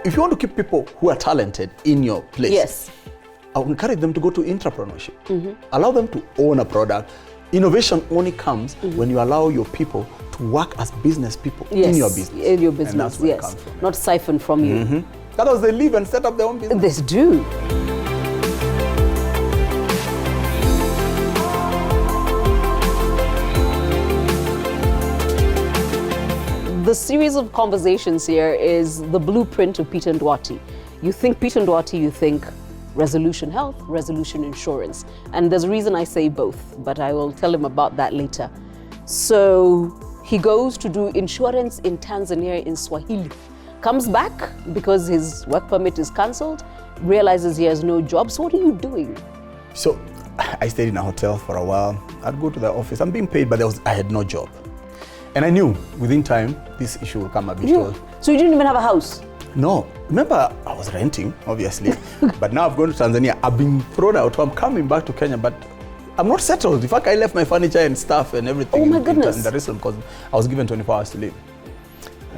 if you want to keep people who are talented in your place, Yes. I would encourage them to go to entrepreneurship. Allow them to own a product. Innovation only comes when you allow your people to work as business people in your business. In your And business, that's where it yes. comes from. Not siphon from you. Otherwise, they leave and set up their own business. They do. The series of conversations here is the blueprint of Peter Nduati. You think Peter Nduati, you think Resolution Health, Resolution Insurance. And there's a reason I say both, but I will tell him about that later. So he goes to do insurance in Tanzania in Swahili. Comes back because his work permit is cancelled, realizes he has no job. So what are you doing? So I stayed in a hotel for a while. I'd go to the office. I'm being paid, but I had no job. And I knew within time, this issue will come a bit. So you didn't even have a house? No. Remember, I was renting, obviously. But now I've gone to Tanzania. I've been thrown out. I'm coming back to Kenya, but I'm not settled. In fact, I left my furniture and stuff and everything. Oh my goodness. In the restaurant because I was given 24 hours to leave.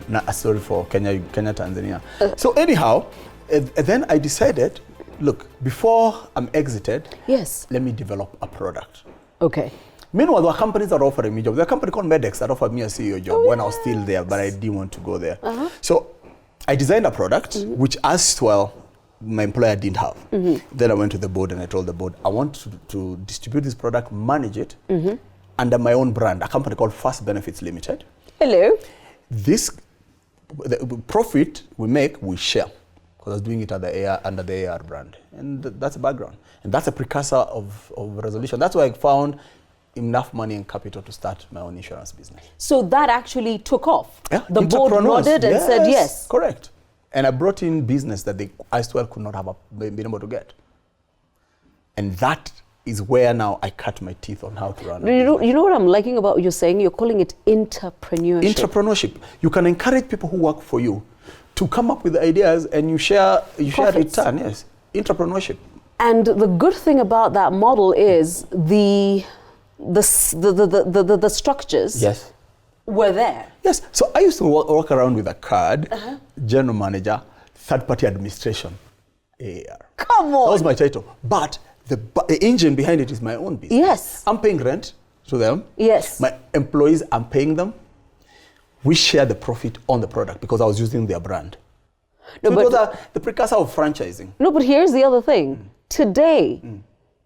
Not a story for Kenya, Tanzania. So anyhow, then I decided, look, before I'm exited, Yes. let me develop a product. Okay. Meanwhile, there were companies that were offering me jobs. There was a company called Medex that offered me a CEO job when I was still there, but I didn't want to go there. So I designed a product, which as well, my employer didn't have. Then I went to the board and I told the board, I want to distribute this product, manage it under my own brand, a company called First Benefits Limited. Hello. The profit we make, we share. Because I was doing it under the AR brand. And that's a background. And that's a precursor of Resolution. That's why I found enough money and capital to start my own insurance business. So that actually took off? Yeah, the board nodded and said yes? Correct. And I brought in business that they as well could not have been able to get. And that is where now I cut my teeth on how to run a business. You know what I'm liking about what you're saying? You're calling it entrepreneurship. Entrepreneurship. You can encourage people who work for you to come up with ideas and you share return, yes. Entrepreneurship. And the good thing about that model is the structures were there. Yes. So I used to walk around with a card, general manager, third-party administration, AR. Come on. That was my title. But the engine behind it is my own business. Yes. I'm paying rent to them. Yes. My employees, I'm paying them. We share the profit on the product because I was using their brand. No, so it was the precursor of franchising. No, but here's the other thing. Today,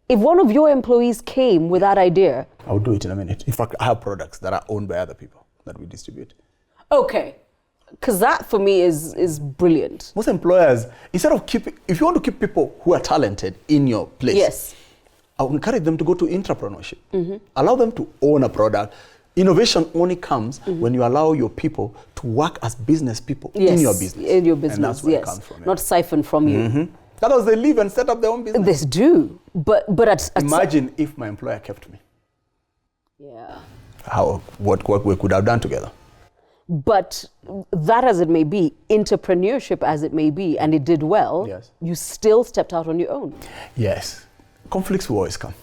if one of your employees came with that idea... I'll do it in a minute. In fact, I have products that are owned by other people that we distribute. Okay. Because that, for me, is brilliant. Most employers, instead of if you want to keep people who are talented in your place, yes, I would encourage them to go to entrepreneurship. Allow them to own a product. Innovation only comes when you allow your people to work as business people in your business. In your business, and that's where it comes from. Not siphon from you. Otherwise, they leave and set up their own business. They do. But imagine if my employer kept me. Yeah. What we could have done together. But that as it may be, entrepreneurship as it may be, and it did well, you still stepped out on your own. Yes. Conflicts will always come.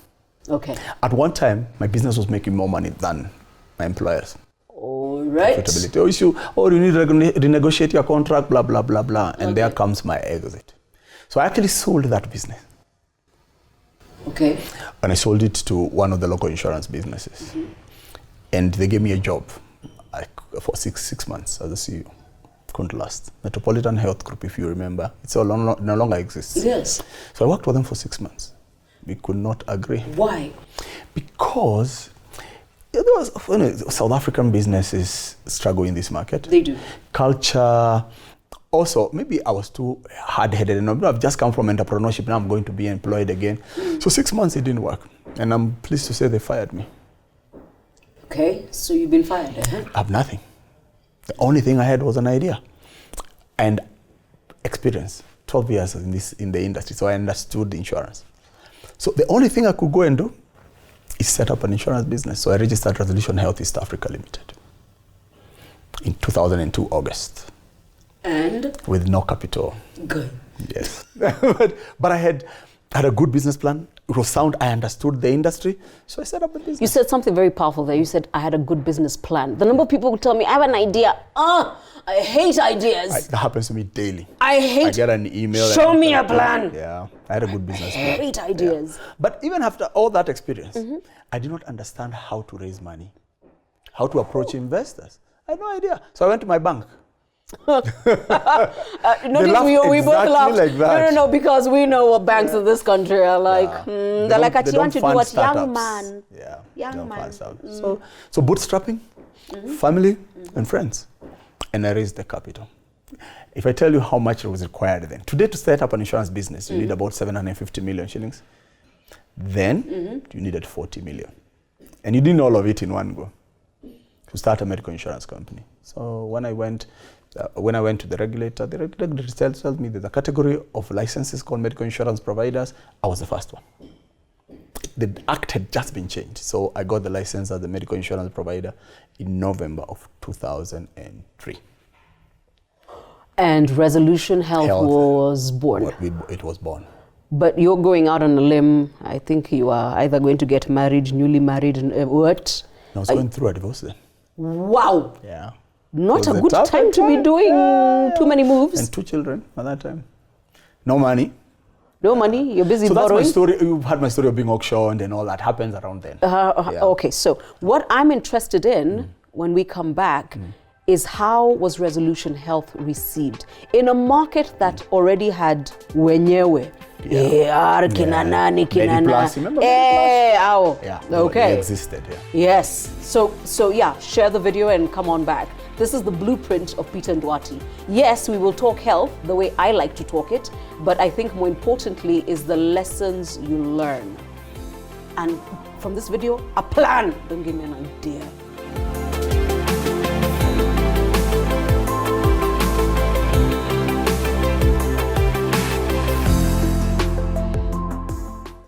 Okay. At one time, my business was making more money than my employers. All right. Profitability. You need to renegotiate your contract, blah, blah, blah, blah. And there comes my exit. So I actually sold that business. Okay. And I sold it to one of the local insurance businesses. And they gave me a job for six months as a CEO. Couldn't last. Metropolitan Health Group, if you remember. It no longer exists. Yes. So I worked with them for 6 months. We could not agree. Why? Because South African businesses struggle in this market. They do. Culture. Also, maybe I was too hard-headed. And I've just come from entrepreneurship. Now I'm going to be employed again. So 6 months it didn't work. And I'm pleased to say they fired me. Okay, so you've been fired, I have nothing. The only thing I had was an idea and experience. 12 years in the industry, so I understood insurance. So the only thing I could go and do is set up an insurance business. So I registered Resolution Health East Africa Limited in 2002 August. And? With no capital. Good. Yes. But I had a good business plan. it was sound. I understood the industry, so I set up a business. You said something very powerful there. You said, I had a good business plan. The number of people who tell me, I have an idea. I hate ideas. That happens to me daily. I get an email. Show me a plan. Yeah, I had a good business I plan. hate ideas. Yeah. But even after all that experience, I did not understand how to raise money, how to approach investors. I had no idea. So I went to my bank. Notice we both laughed. Like that. No, because we know what banks in this country are like. They're like, you want to do what? Young man. Yeah. Young man. So bootstrapping, family and friends. And I raised the capital. If I tell you how much it was required then, today to set up an insurance business, you need about 750 million shillings. Then you needed 40 million. And you didn't all of it in one go to start a medical insurance company. So when I went to the regulator tells me there's a category of licenses called medical insurance providers. I was the first one. The act had just been changed. So I got the license as a medical insurance provider in November of 2003. And Resolution Health was born. It was born. But you're going out on a limb. I think you are either going to get married, newly married, and what? I was going through a divorce then. Wow. Yeah. Not a good time to be doing too many moves. And 2 children at that time. No money. No money, you're busy borrowing. So that's my story. You've had my story of being auctioned and all that happens around then. Okay, so what I'm interested in when we come back is how was Resolution Health received in a market that already had wenyewe. Mediplus, remember Mediplus? Yeah, okay. It existed, yeah. Yes, so yeah, share the video and come on back. This is the blueprint of Peter Nduati. Yes, we will talk health the way I like to talk it, but I think more importantly is the lessons you learn. And from this video, a plan. Don't give me an idea.